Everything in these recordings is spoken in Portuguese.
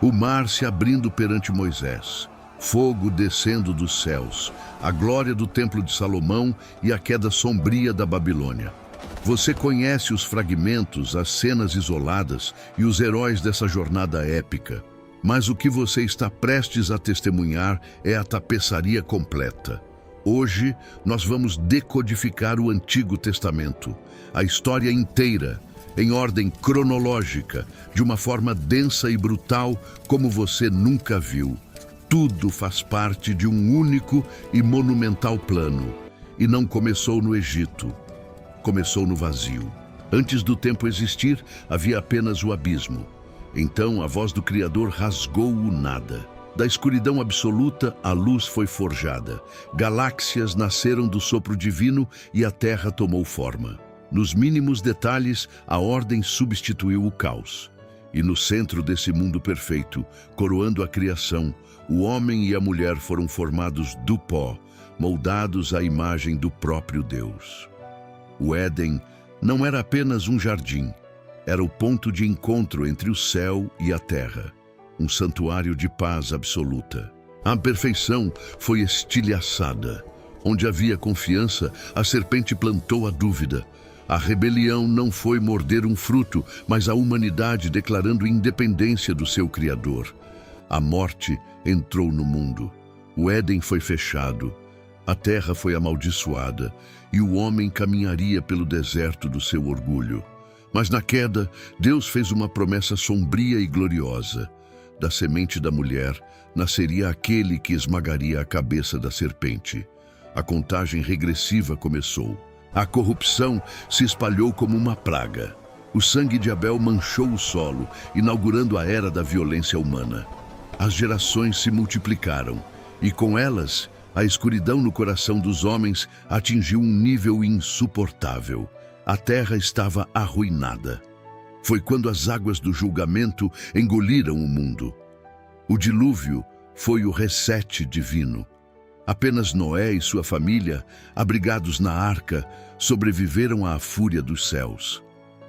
O mar se abrindo perante Moisés, fogo descendo dos céus, a glória do templo de Salomão e a queda sombria da Babilônia. Você conhece os fragmentos, as cenas isoladas e os heróis dessa jornada épica. Mas o que você está prestes a testemunhar é a tapeçaria completa. Hoje, nós vamos decodificar o Antigo Testamento, a história inteira, em ordem cronológica, de uma forma densa e brutal como você nunca viu. Tudo faz parte de um único e monumental plano. E não começou no Egito, começou no vazio. Antes do tempo existir, havia apenas o abismo. Então a voz do Criador rasgou o nada. Da escuridão absoluta, a luz foi forjada. Galáxias nasceram do sopro divino e a terra tomou forma. Nos mínimos detalhes, a ordem substituiu o caos. E no centro desse mundo perfeito, coroando a criação, o homem e a mulher foram formados do pó, moldados à imagem do próprio Deus. O Éden não era apenas um jardim, era o ponto de encontro entre o céu e a terra, um santuário de paz absoluta. A perfeição foi estilhaçada. Onde havia confiança, a serpente plantou a dúvida. A rebelião não foi morder um fruto, mas a humanidade declarando independência do seu Criador. A morte entrou no mundo. O Éden foi fechado. A terra foi amaldiçoada e o homem caminharia pelo deserto do seu orgulho. Mas na queda, Deus fez uma promessa sombria e gloriosa. Da semente da mulher nasceria aquele que esmagaria a cabeça da serpente. A contagem regressiva começou. A corrupção se espalhou como uma praga. O sangue de Abel manchou o solo, inaugurando a era da violência humana. As gerações se multiplicaram, e com elas, a escuridão no coração dos homens atingiu um nível insuportável. A terra estava arruinada. Foi quando as águas do julgamento engoliram o mundo. O dilúvio foi o reset divino. Apenas Noé e sua família, abrigados na arca, sobreviveram à fúria dos céus.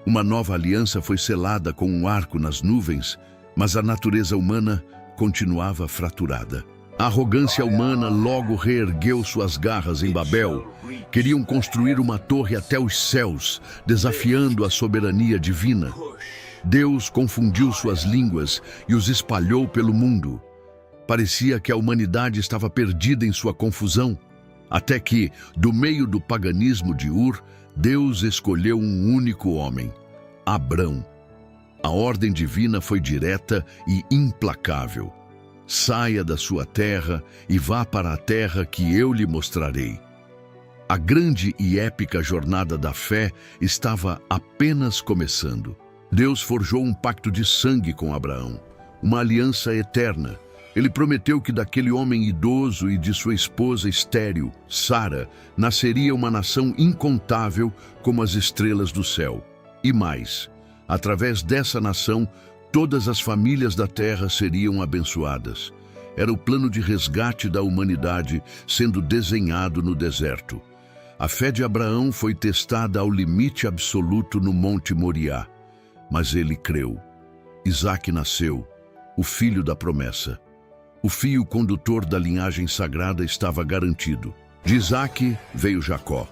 Uma nova aliança foi selada com um arco nas nuvens, mas a natureza humana continuava fraturada. A arrogância humana logo reergueu suas garras em Babel. Queriam construir uma torre até os céus, desafiando a soberania divina. Deus confundiu suas línguas e os espalhou pelo mundo. Parecia que a humanidade estava perdida em sua confusão, até que, do meio do paganismo de Ur, Deus escolheu um único homem, Abrão. A ordem divina foi direta e implacável. Saia da sua terra e vá para a terra que eu lhe mostrarei. A grande e épica jornada da fé estava apenas começando. Deus forjou um pacto de sangue com Abraão, uma aliança eterna. Ele prometeu que daquele homem idoso e de sua esposa estéril, Sara, nasceria uma nação incontável como as estrelas do céu. E mais, através dessa nação, todas as famílias da terra seriam abençoadas. Era o plano de resgate da humanidade sendo desenhado no deserto. A fé de Abraão foi testada ao limite absoluto no Monte Moriá. Mas ele creu. Isaque nasceu, o filho da promessa. O fio condutor da linhagem sagrada estava garantido. De Isaque veio Jacó,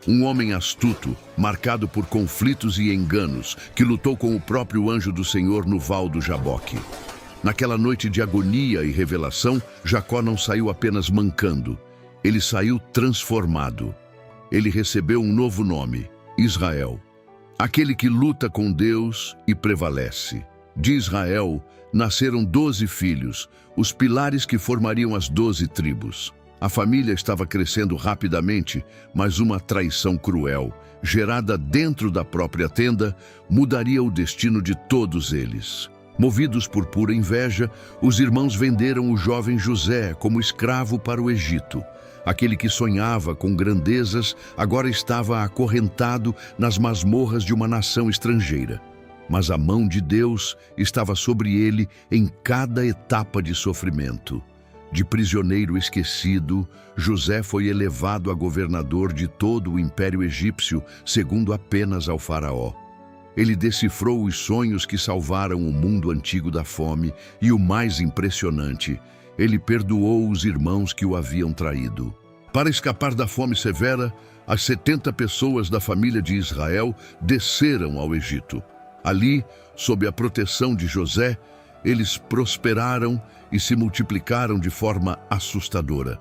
um homem astuto, marcado por conflitos e enganos, que lutou com o próprio anjo do Senhor no val do Jaboque. Naquela noite de agonia e revelação, Jacó não saiu apenas mancando, ele saiu transformado. Ele recebeu um novo nome, Israel, aquele que luta com Deus e prevalece. De Israel nasceram 12 filhos, os pilares que formariam as 12 tribos. A família estava crescendo rapidamente, mas uma traição cruel, gerada dentro da própria tenda, mudaria o destino de todos eles. Movidos por pura inveja, os irmãos venderam o jovem José como escravo para o Egito. Aquele que sonhava com grandezas agora estava acorrentado nas masmorras de uma nação estrangeira. Mas a mão de Deus estava sobre ele em cada etapa de sofrimento. De prisioneiro esquecido, José foi elevado a governador de todo o Império Egípcio, segundo apenas ao faraó. ele decifrou os sonhos que salvaram o mundo antigo da fome e, o mais impressionante, ele perdoou os irmãos que o haviam traído. Para escapar da fome severa, as 70 pessoas da família de Israel desceram ao Egito. Ali, sob a proteção de José, eles prosperaram e se multiplicaram de forma assustadora.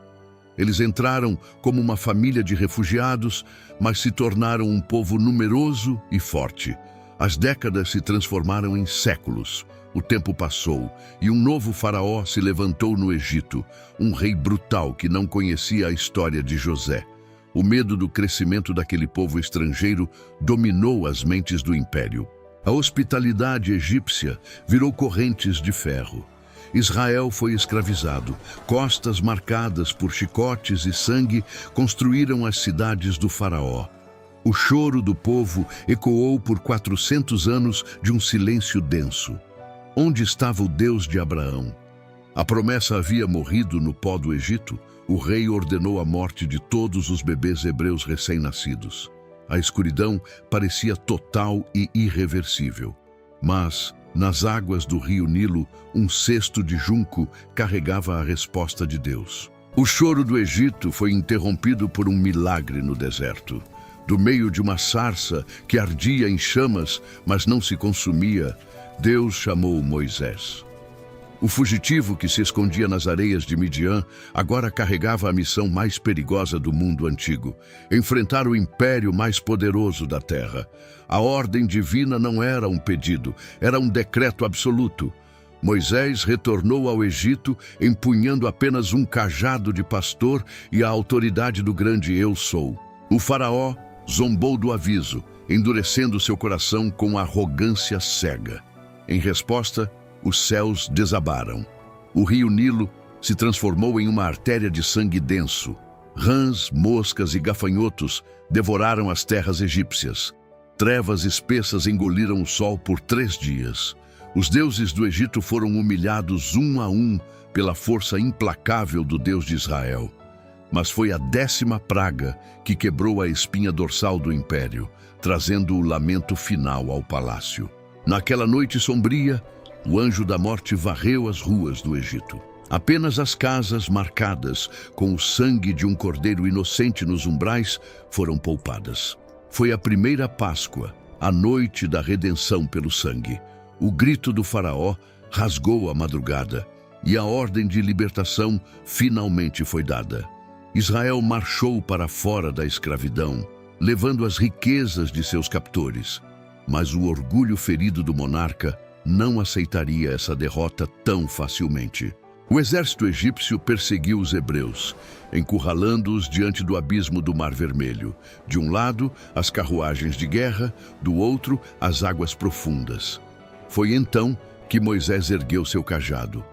Eles entraram como uma família de refugiados, mas se tornaram um povo numeroso e forte. As décadas se transformaram em séculos. O tempo passou e um novo faraó se levantou no Egito, um rei brutal que não conhecia a história de José. O medo do crescimento daquele povo estrangeiro dominou as mentes do império. A hospitalidade egípcia virou correntes de ferro. Israel foi escravizado. Costas marcadas por chicotes e sangue construíram as cidades do faraó. O choro do povo ecoou por 400 anos de um silêncio denso. Onde estava o Deus de Abraão? A promessa havia morrido no pó do Egito. O rei ordenou a morte de todos os bebês hebreus recém-nascidos. A escuridão parecia total e irreversível. Mas, nas águas do rio Nilo, um cesto de junco carregava a resposta de Deus. O choro do Egito foi interrompido por um milagre no deserto. Do meio de uma sarça que ardia em chamas, mas não se consumia, Deus chamou Moisés. O fugitivo que se escondia nas areias de Midian agora carregava a missão mais perigosa do mundo antigo: enfrentar o império mais poderoso da terra. A ordem divina não era um pedido, era um decreto absoluto. Moisés retornou ao Egito empunhando apenas um cajado de pastor e a autoridade do grande Eu Sou. O faraó zombou do aviso, endurecendo seu coração com arrogância cega. Em resposta, os céus desabaram. O rio Nilo se transformou em uma artéria de sangue denso. Rãs, moscas e gafanhotos devoraram as terras egípcias. Trevas espessas engoliram o sol por 3 dias. Os deuses do Egito foram humilhados um a um pela força implacável do Deus de Israel. Mas foi a 10ª praga que quebrou a espinha dorsal do império, trazendo o lamento final ao palácio. Naquela noite sombria, o anjo da morte varreu as ruas do Egito. Apenas as casas marcadas com o sangue de um cordeiro inocente nos umbrais foram poupadas. Foi a primeira Páscoa, a noite da redenção pelo sangue. O grito do faraó rasgou a madrugada e a ordem de libertação finalmente foi dada. Israel marchou para fora da escravidão, levando as riquezas de seus captores. Mas o orgulho ferido do monarca não aceitaria essa derrota tão facilmente. O exército egípcio perseguiu os hebreus, encurralando-os diante do abismo do Mar Vermelho. De um lado, as carruagens de guerra, do outro, as águas profundas. Foi então que Moisés ergueu seu cajado.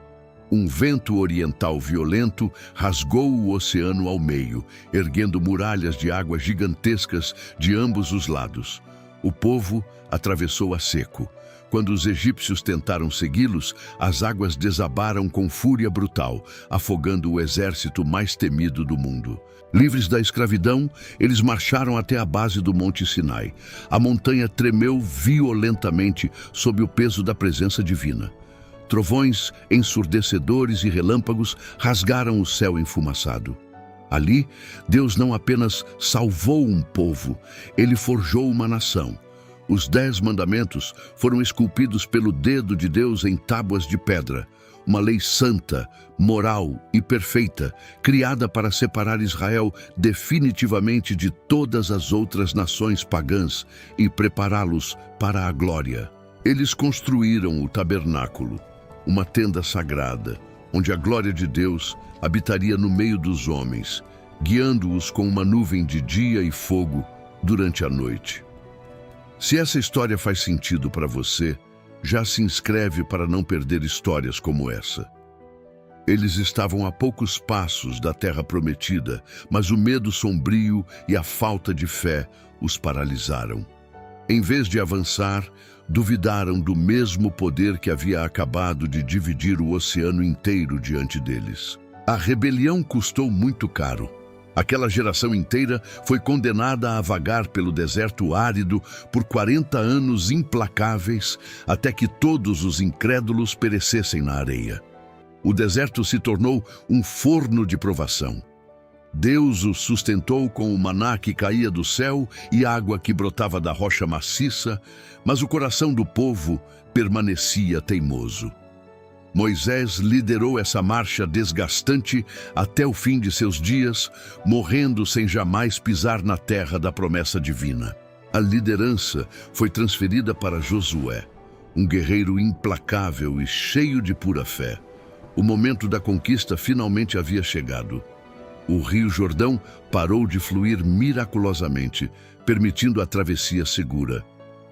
Um vento oriental violento rasgou o oceano ao meio, erguendo muralhas de águas gigantescas de ambos os lados. O povo atravessou a seco. Quando os egípcios tentaram segui-los, as águas desabaram com fúria brutal, afogando o exército mais temido do mundo. Livres da escravidão, eles marcharam até a base do Monte Sinai. A montanha tremeu violentamente sob o peso da presença divina. Trovões ensurdecedores e relâmpagos rasgaram o céu enfumaçado. Ali, Deus não apenas salvou um povo, ele forjou uma nação. Os 10 mandamentos foram esculpidos pelo dedo de Deus em tábuas de pedra, uma lei santa, moral e perfeita, criada para separar Israel definitivamente de todas as outras nações pagãs e prepará-los para a glória. Eles construíram o tabernáculo, uma tenda sagrada, onde a glória de Deus habitaria no meio dos homens, guiando-os com uma nuvem de dia e fogo durante a noite. Se essa história faz sentido para você, já se inscreve para não perder histórias como essa. Eles estavam a poucos passos da terra prometida, mas o medo sombrio e a falta de fé os paralisaram. Em vez de avançar, duvidaram do mesmo poder que havia acabado de dividir o oceano inteiro diante deles. A rebelião custou muito caro. Aquela geração inteira foi condenada a vagar pelo deserto árido por 40 anos implacáveis, até que todos os incrédulos perecessem na areia. O deserto se tornou um forno de provação. Deus os sustentou com o maná que caía do céu e água que brotava da rocha maciça, mas o coração do povo permanecia teimoso. Moisés liderou essa marcha desgastante até o fim de seus dias, morrendo sem jamais pisar na terra da promessa divina. A liderança foi transferida para Josué, um guerreiro implacável e cheio de pura fé. O momento da conquista finalmente havia chegado. O rio Jordão parou de fluir miraculosamente, permitindo a travessia segura.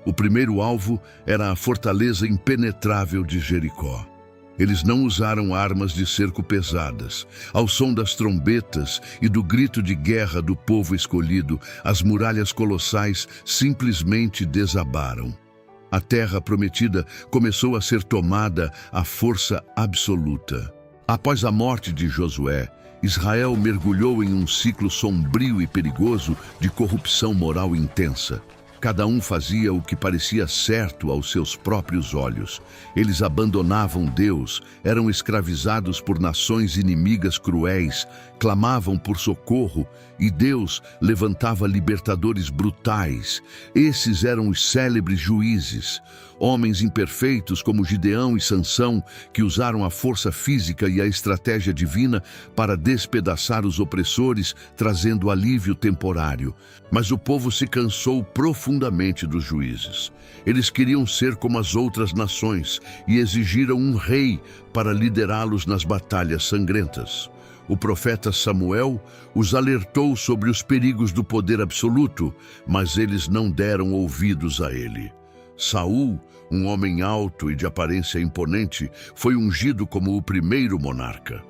O primeiro alvo era a fortaleza impenetrável de Jericó. Eles não usaram armas de cerco pesadas. Ao som das trombetas e do grito de guerra do povo escolhido, as muralhas colossais simplesmente desabaram. A terra prometida começou a ser tomada à força absoluta. Após a morte de Josué, Israel mergulhou em um ciclo sombrio e perigoso de corrupção moral intensa. Cada um fazia o que parecia certo aos seus próprios olhos. Eles abandonavam Deus, eram escravizados por nações inimigas cruéis, clamavam por socorro e Deus levantava libertadores brutais. Esses eram os célebres juízes, homens imperfeitos como Gideão e Sansão, que usaram a força física e a estratégia divina para despedaçar os opressores, trazendo alívio temporário. Mas o povo se cansou profundamente dos juízes. Eles queriam ser como as outras nações e exigiram um rei para liderá-los nas batalhas sangrentas. O profeta Samuel os alertou sobre os perigos do poder absoluto, mas eles não deram ouvidos a ele. Saul, um homem alto e de aparência imponente, foi ungido como o primeiro monarca.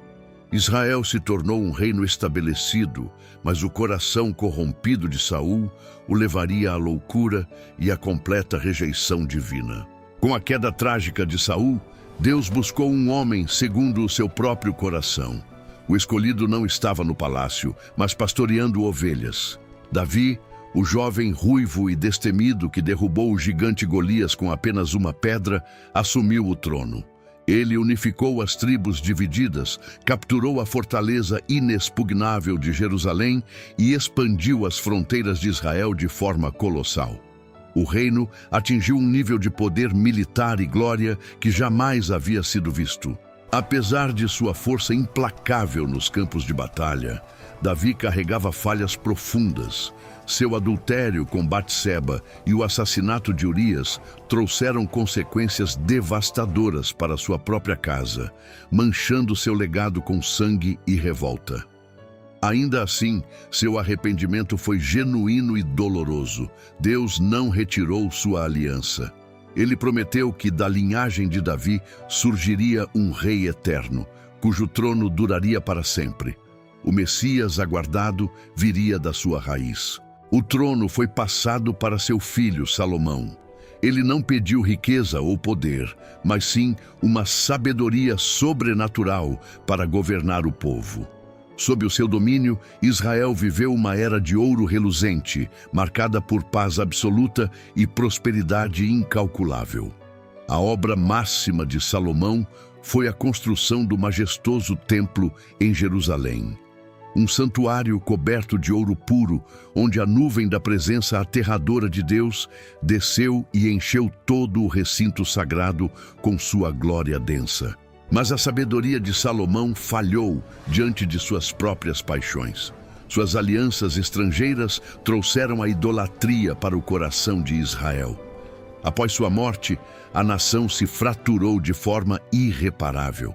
Israel se tornou um reino estabelecido, mas o coração corrompido de Saul o levaria à loucura e à completa rejeição divina. Com a queda trágica de Saul, Deus buscou um homem segundo o seu próprio coração. O escolhido não estava no palácio, mas pastoreando ovelhas. Davi, o jovem ruivo e destemido que derrubou o gigante Golias com apenas uma pedra, assumiu o trono. Ele unificou as tribos divididas, capturou a fortaleza inexpugnável de Jerusalém e expandiu as fronteiras de Israel de forma colossal. O reino atingiu um nível de poder militar e glória que jamais havia sido visto. Apesar de sua força implacável nos campos de batalha, Davi carregava falhas profundas. Seu adultério com Batseba e o assassinato de Urias trouxeram consequências devastadoras para sua própria casa, manchando seu legado com sangue e revolta. Ainda assim, seu arrependimento foi genuíno e doloroso. Deus não retirou sua aliança. Ele prometeu que da linhagem de Davi surgiria um rei eterno, cujo trono duraria para sempre. O Messias aguardado viria da sua raiz. O trono foi passado para seu filho Salomão. Ele não pediu riqueza ou poder, mas sim uma sabedoria sobrenatural para governar o povo. Sob o seu domínio, Israel viveu uma era de ouro reluzente, marcada por paz absoluta e prosperidade incalculável. A obra máxima de Salomão foi a construção do majestoso templo em Jerusalém. Um santuário coberto de ouro puro, onde a nuvem da presença aterradora de Deus desceu e encheu todo o recinto sagrado com sua glória densa. Mas a sabedoria de Salomão falhou diante de suas próprias paixões. Suas alianças estrangeiras trouxeram a idolatria para o coração de Israel. Após sua morte, a nação se fraturou de forma irreparável.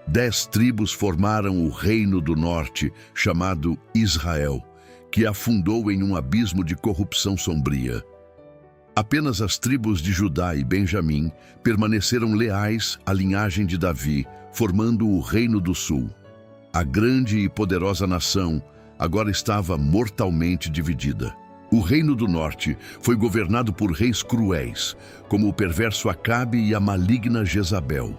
10 tribos formaram o Reino do Norte, chamado Israel, que afundou em um abismo de corrupção sombria. Apenas as tribos de Judá e Benjamim permaneceram leais à linhagem de Davi, formando o Reino do Sul. A grande e poderosa nação agora estava mortalmente dividida. O Reino do Norte foi governado por reis cruéis, como o perverso Acabe e a maligna Jezabel.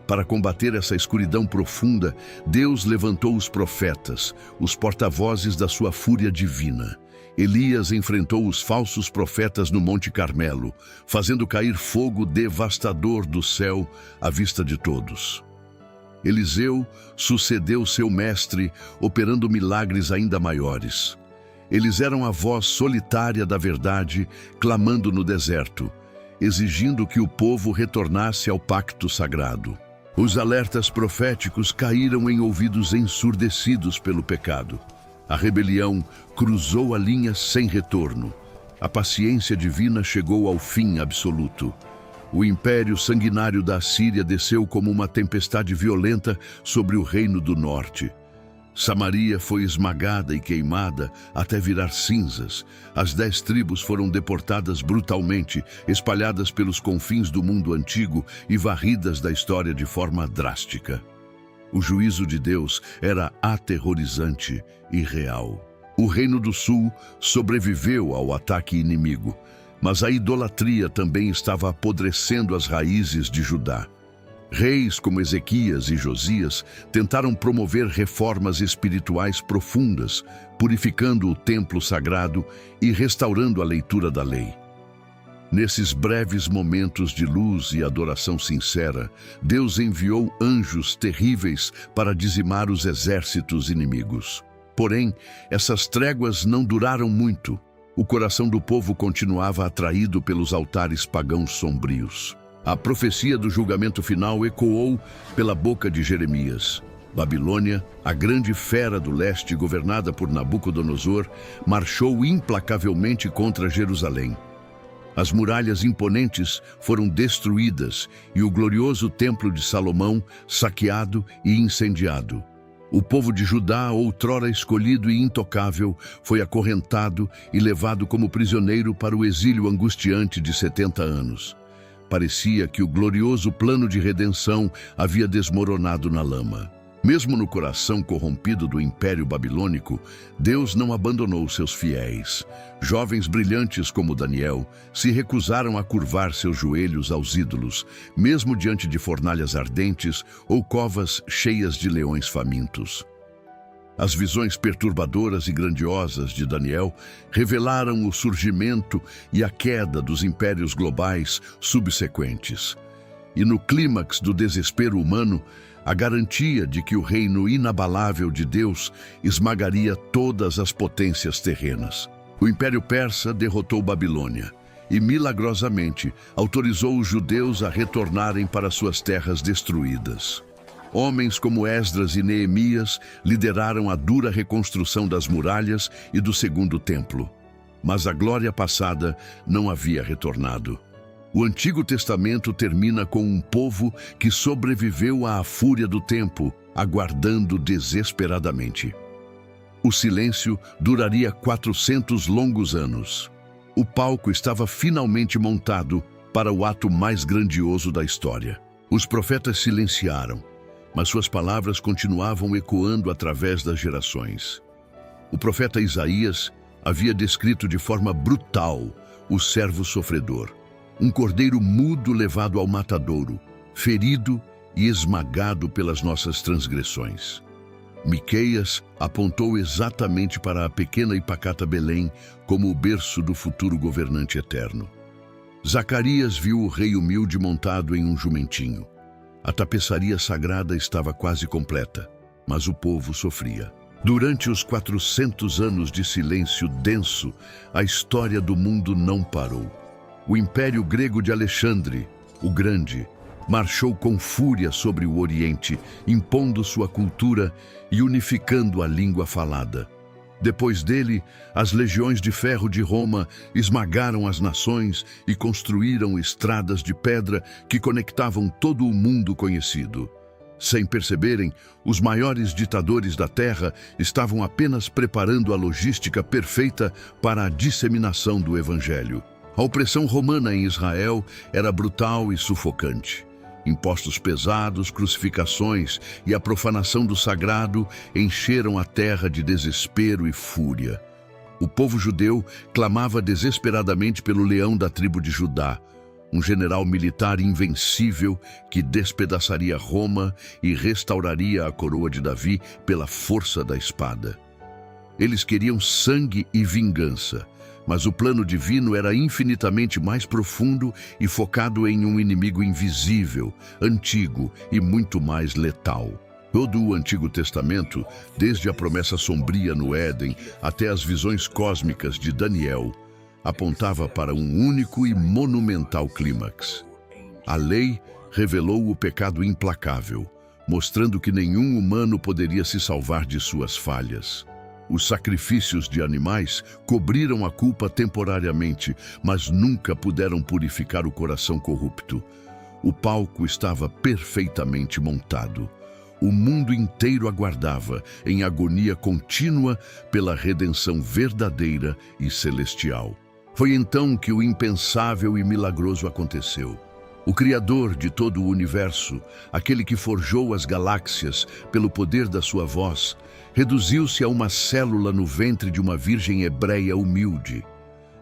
Para combater essa escuridão profunda, Deus levantou os profetas, os porta-vozes da sua fúria divina. Elias enfrentou os falsos profetas no Monte Carmelo, fazendo cair fogo devastador do céu à vista de todos. Eliseu sucedeu seu mestre, operando milagres ainda maiores. Eles eram a voz solitária da verdade, clamando no deserto, exigindo que o povo retornasse ao pacto sagrado. Os alertas proféticos caíram em ouvidos ensurdecidos pelo pecado. A rebelião cruzou a linha sem retorno. A paciência divina chegou ao fim absoluto. O império sanguinário da Assíria desceu como uma tempestade violenta sobre o reino do norte. Samaria foi esmagada e queimada até virar cinzas. As 10 tribos foram deportadas brutalmente, espalhadas pelos confins do mundo antigo e varridas da história de forma drástica. O juízo de Deus era aterrorizante e real. O Reino do Sul sobreviveu ao ataque inimigo, mas a idolatria também estava apodrecendo as raízes de Judá. Reis como Ezequias e Josias tentaram promover reformas espirituais profundas, purificando o templo sagrado e restaurando a leitura da lei. Nesses breves momentos de luz e adoração sincera, Deus enviou anjos terríveis para dizimar os exércitos inimigos. Porém, essas tréguas não duraram muito. O coração do povo continuava atraído pelos altares pagãos sombrios. A profecia do julgamento final ecoou pela boca de Jeremias. Babilônia, a grande fera do leste governada por Nabucodonosor, marchou implacavelmente contra Jerusalém. As muralhas imponentes foram destruídas e o glorioso templo de Salomão saqueado e incendiado. O povo de Judá, outrora escolhido e intocável, foi acorrentado e levado como prisioneiro para o exílio angustiante de 70 anos. Parecia que o glorioso plano de redenção havia desmoronado na lama. Mesmo no coração corrompido do Império Babilônico, Deus não abandonou seus fiéis. Jovens brilhantes como Daniel se recusaram a curvar seus joelhos aos ídolos, mesmo diante de fornalhas ardentes ou covas cheias de leões famintos. As visões perturbadoras e grandiosas de Daniel revelaram o surgimento e a queda dos impérios globais subsequentes. E no clímax do desespero humano, a garantia de que o reino inabalável de Deus esmagaria todas as potências terrenas. O Império Persa derrotou Babilônia e, milagrosamente, autorizou os judeus a retornarem para suas terras destruídas. Homens como Esdras e Neemias lideraram a dura reconstrução das muralhas e do segundo templo. Mas a glória passada não havia retornado. O Antigo Testamento termina com um povo que sobreviveu à fúria do tempo, aguardando desesperadamente. O silêncio duraria 400 longos anos. O palco estava finalmente montado para o ato mais grandioso da história. Os profetas silenciaram, mas suas palavras continuavam ecoando através das gerações. O profeta Isaías havia descrito de forma brutal o servo sofredor, um cordeiro mudo levado ao matadouro, ferido e esmagado pelas nossas transgressões. Miqueias apontou exatamente para a pequena e pacata Belém como o berço do futuro governante eterno. Zacarias viu o rei humilde montado em um jumentinho. A tapeçaria sagrada estava quase completa, mas o povo sofria. Durante os 400 anos de silêncio denso, a história do mundo não parou. O Império Grego de Alexandre, o Grande, marchou com fúria sobre o Oriente, impondo sua cultura e unificando a língua falada. Depois dele, as legiões de ferro de Roma esmagaram as nações e construíram estradas de pedra que conectavam todo o mundo conhecido. Sem perceberem, os maiores ditadores da Terra estavam apenas preparando a logística perfeita para a disseminação do Evangelho. A opressão romana em Israel era brutal e sufocante. Impostos pesados, crucificações e a profanação do sagrado encheram a terra de desespero e fúria. O povo judeu clamava desesperadamente pelo leão da tribo de Judá, um general militar invencível que despedaçaria Roma e restauraria a coroa de Davi pela força da espada. Eles queriam sangue e vingança, mas o plano divino era infinitamente mais profundo e focado em um inimigo invisível, antigo e muito mais letal. Todo o Antigo Testamento, desde a promessa sombria no Éden até as visões cósmicas de Daniel, apontava para um único e monumental clímax. A lei revelou o pecado implacável, mostrando que nenhum humano poderia se salvar de suas falhas. Os sacrifícios de animais cobriram a culpa temporariamente, mas nunca puderam purificar o coração corrupto. O palco estava perfeitamente montado. O mundo inteiro aguardava, em agonia contínua, pela redenção verdadeira e celestial. Foi então que o impensável e milagroso aconteceu. O Criador de todo o universo, aquele que forjou as galáxias pelo poder da sua voz, reduziu-se a uma célula no ventre de uma virgem hebreia humilde.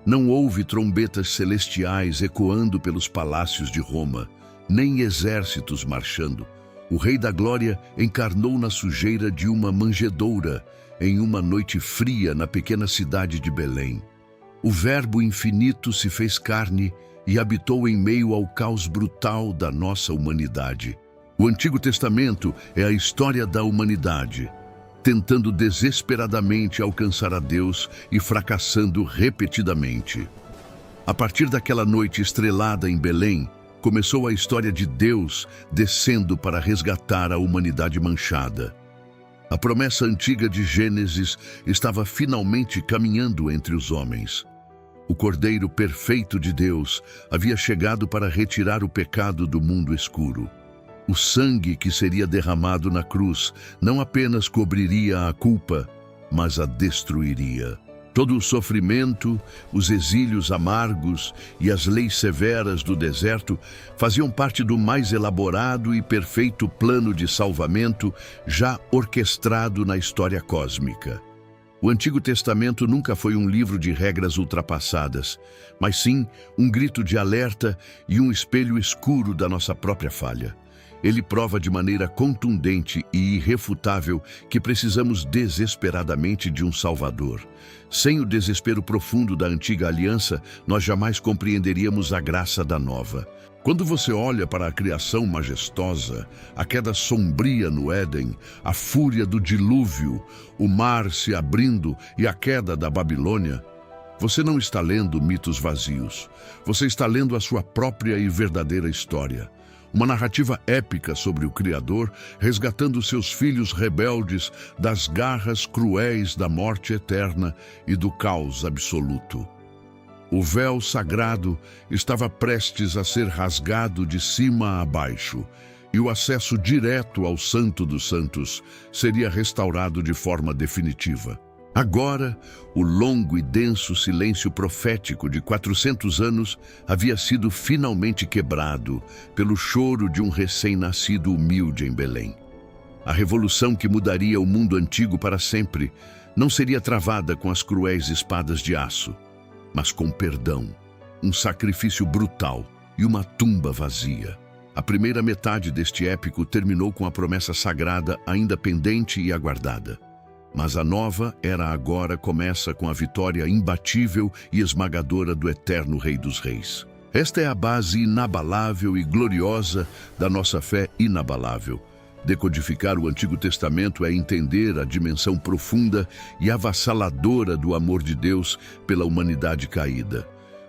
Não houve trombetas celestiais ecoando pelos palácios de Roma, nem exércitos marchando. O Rei da Glória encarnou na sujeira de uma manjedoura, em uma noite fria na pequena cidade de Belém. O Verbo infinito se fez carne e habitou em meio ao caos brutal da nossa humanidade. O Antigo Testamento é a história da humanidade, tentando desesperadamente alcançar a Deus e fracassando repetidamente. A partir daquela noite estrelada em Belém, começou a história de Deus descendo para resgatar a humanidade manchada. A promessa antiga de Gênesis estava finalmente caminhando entre os homens. O Cordeiro perfeito de Deus havia chegado para retirar o pecado do mundo escuro. O sangue que seria derramado na cruz não apenas cobriria a culpa, mas a destruiria. Todo o sofrimento, os exílios amargos e as leis severas do deserto faziam parte do mais elaborado e perfeito plano de salvamento já orquestrado na história cósmica. O Antigo Testamento nunca foi um livro de regras ultrapassadas, mas sim um grito de alerta e um espelho escuro da nossa própria falha. Ele prova de maneira contundente e irrefutável que precisamos desesperadamente de um Salvador. Sem o desespero profundo da antiga aliança, nós jamais compreenderíamos a graça da nova. Quando você olha para a criação majestosa, a queda sombria no Éden, a fúria do dilúvio, o mar se abrindo e a queda da Babilônia, você não está lendo mitos vazios. Você está lendo a sua própria e verdadeira história. Uma narrativa épica sobre o Criador resgatando seus filhos rebeldes das garras cruéis da morte eterna e do caos absoluto. O véu sagrado estava prestes a ser rasgado de cima a baixo, e o acesso direto ao Santo dos Santos seria restaurado de forma definitiva. Agora, o longo e denso silêncio profético de 400 anos havia sido finalmente quebrado pelo choro de um recém-nascido humilde em Belém. A revolução que mudaria o mundo antigo para sempre não seria travada com as cruéis espadas de aço, mas com perdão, um sacrifício brutal e uma tumba vazia. A primeira metade deste épico terminou com a promessa sagrada ainda pendente e aguardada. Mas a nova era agora começa com a vitória imbatível e esmagadora do eterno Rei dos Reis. Esta é a base inabalável e gloriosa da nossa fé inabalável. Decodificar o Antigo Testamento é entender a dimensão profunda e avassaladora do amor de Deus pela humanidade caída.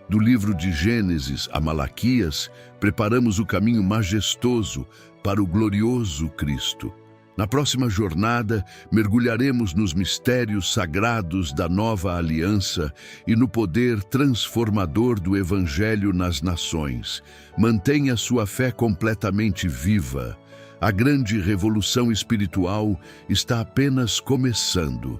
Do livro de Gênesis a Malaquias, preparamos o caminho majestoso para o glorioso Cristo. Na próxima jornada, mergulharemos nos mistérios sagrados da nova aliança e no poder transformador do Evangelho nas nações. Mantenha sua fé completamente viva. A grande revolução espiritual está apenas começando.